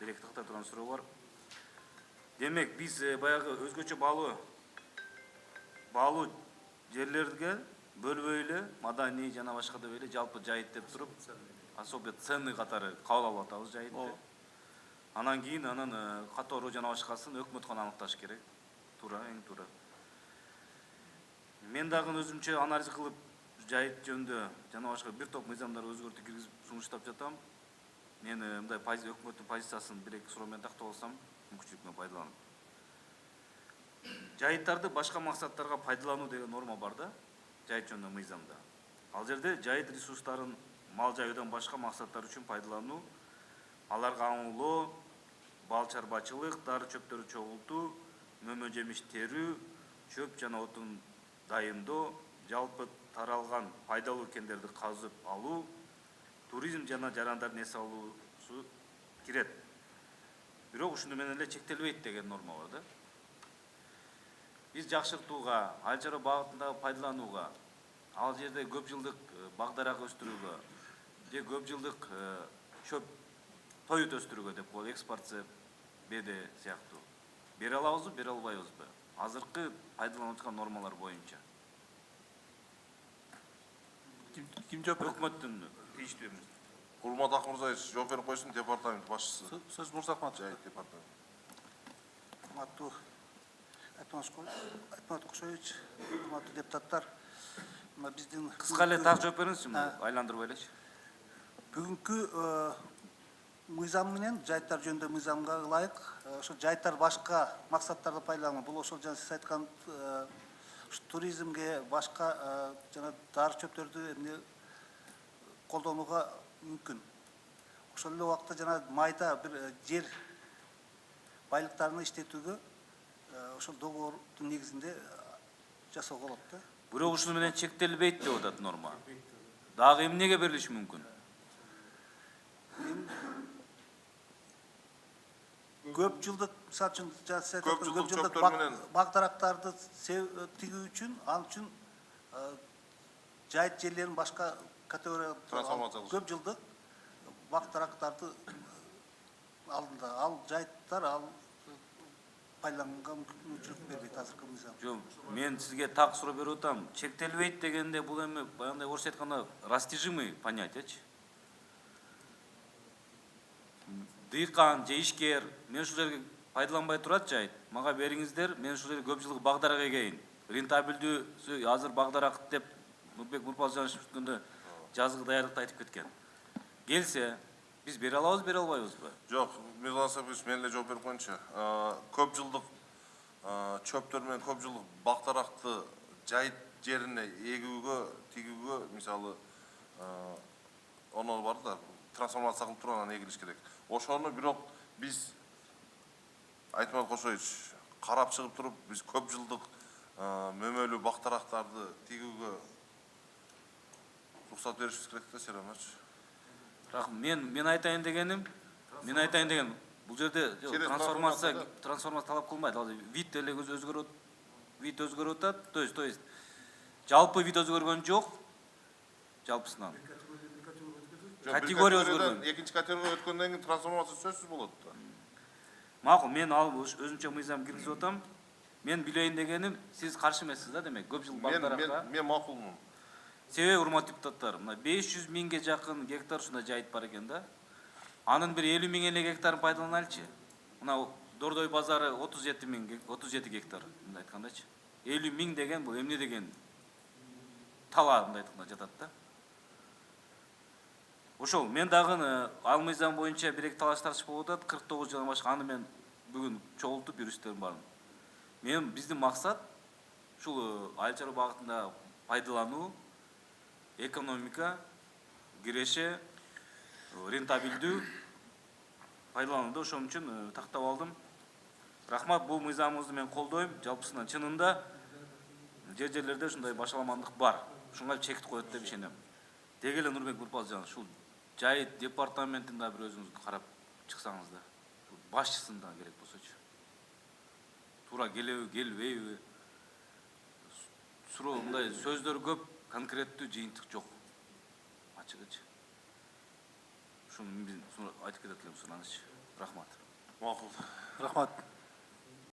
Директ тақта турган суроо бар. Демек, биз баягы өзгөчө баалуу жерлерге бөлбөй эле маданий жана башка деп эле жалпы жайыт деп туруп, особо ценный катары кабыл алып атабыз жайытты. Анан кийин анын катору жана башкасын өкмөт гана аныкташ керек. Туура, эң туура. Мен дагы өзүмчө анализ кылып жайыт жөнүндө жана башка бир топ мыйзамдар өзгөртүү киргизип сунуштап жатам. Мен мындай өкмөттүн позициясын бир-эки суроо менен такталсам, мүмкүнчүлүк менен пайдаланып. Жайыттарды башка максаттарга пайдалануу деген норма бар да, жайыт жөнүндө мыйзамда. Ал жерде жайыт ресурстарын мал жайуудан башка максаттар үчүн пайдалануу, аларга аңлоо, бал чарбачылык, дары чөптөрү чогултуу, мөмө жемиш терүү, чөп жана отун дайындоо, жалпы таралган пайдалуу кендерди казып алуу, туризм жана жарандардын эс алуусу кирет. Бирок ушуну менен эле чектелбейт деген норма бар да. Биз жакшыртууга, айыл чарба багытындагы пайдаланууга, ал жерде көп жылдык багдарак өстүрүүгө, же көп жылдык чөп тоют өстүрүүгө деп коелу, экспорт БД сыяктуу. Бере алабызбы, бере албайбызбы? Азыркы пайдаланып аткан нормалар боюнча. Ким жооп берет? Өкмөттүн тийиштүү эмес. Урмат Акмырзаевич жооп берип койсун, департамент башчысы. Сөз Мурзахматов. Жайыт департамент. Урматтуу Айтмат Кошоевич, урматтуу депутаттар, биздин Кыска эле так жооп бериңизчи, айландырбай элечи. Бүгүнкү мыйзам менен жайыттар жөнүндө мыйзамга ылайык, ошо жайыттар башка максаттарда пайдалануу. Бул ошол жана сиз айткан туризмге, башка жана дары чөптөрдү эмне колдонууга мүмкүн. Ошол эле убакта жана майда бир жер байлыктарын иштетүүгө ошол договордун негизинде жасоого болот да. Бирок ушуну менен чектелбейт деп атат норма. Дагы эмнеге берилиши мүмкүн? Көп жылдык, мисалы үчүн Көп жылдык чөптөр менен багдарактарды тигүү үчүн, ал үчүн жайыт жерлерин башка категория трансформациялаш. көп жылдык багдарактарды алдында, ал жайыттар ал пайдаланганга мүмкүнчүлүк бербейт азыркы мыйзам. Жок, мен сизге так суроо берип атам. Чектелбейт дегенде бул эми баягындай орусча айтканда растяжимый понятиечи. Дыйкан, же ишкер, мен ушул жерге пайдаланбай турат жайыт. Мага бериңиздер, мен ушул жерге көп жылдык багдарак эгейин. Рентабелдүүсү азыр багдарак деп Нурбек Нурпазжанович өткөндө жазгы даярдыкта айтып кеткен. Келсе, биз бере алабыз, бере албайбызбы? Жок, Мирлан Сапиевич, мен эле жооп берип коеюнчу. Көп жылдык чөптөр менен көп жылдык бактаракты жайыт жерине эгүүгө, тигүүгө, мисалы, оно бар да, трансформация кылып туруп анан эгилиш керек. Ошону бирок биз Айтмат Кошоевич карап чыгып туруп, биз көп жылдык мөмөлүү бактарактарды тигүүгө рухсат беришибиз керек да, Серамач. Мен айтайын дегеним, бул жерде трансформация талап кылмайт. Ал вид эле өзгөрүп атат. То есть жалпы вид өзгөргөн жок, жалпысынан. Категория өзгөргөн. Экинчи категорияга өткөндөн кийин трансформация сөзсүз болот да. Макул, мен ал өзүмчө мыйзам киргизип атам. Мен билейин дегеним, сиз каршы эмессиз да, демек, көп жыл багдаракка. Мен макулмун. Себеби, урматтуу депутаттар, мына 500 миңге жакын гектар ушундай жайыт бар экен да. Анын бир 50 миң эле гектарын пайдаланайлычы. Мына Дордой базары 37 гектар, мындай айткандачы. 50 миң деген бул эмне деген талаа, мындай айтканда жатат да. Ошол, мен дагы ал мыйзам боюнча бир-эки талаш тартыш болуп атат, 49 жылдан башка, аны мен бүгүн чогултуп юристтерим барын. Биздин максат ушул айыл чарба багытында пайдалануу, экономика, киреше, рентабелдүү пайдаланууда, ошол үчүн тактап алдым. Рахмат, бул мыйзамыңызды мен колдойм. Жалпысынан чынында жерлерде ушундай башаламандык бар. Ушуга чек коет деп ишенем. Деги эле Нурбек Нурпазжанов, ушул жайыт департаментин да бир өзүңүз карап чыксаңыз да, башчысын да керек болсочу. Туура келеби, келбейби? Суроо мындай сөздөр көп, конкреттүү жыйынтык жок. Ачыгычы. Ушуну мен айтып кетет элем, сураңызчы. Рахмат. Макул. Рахмат.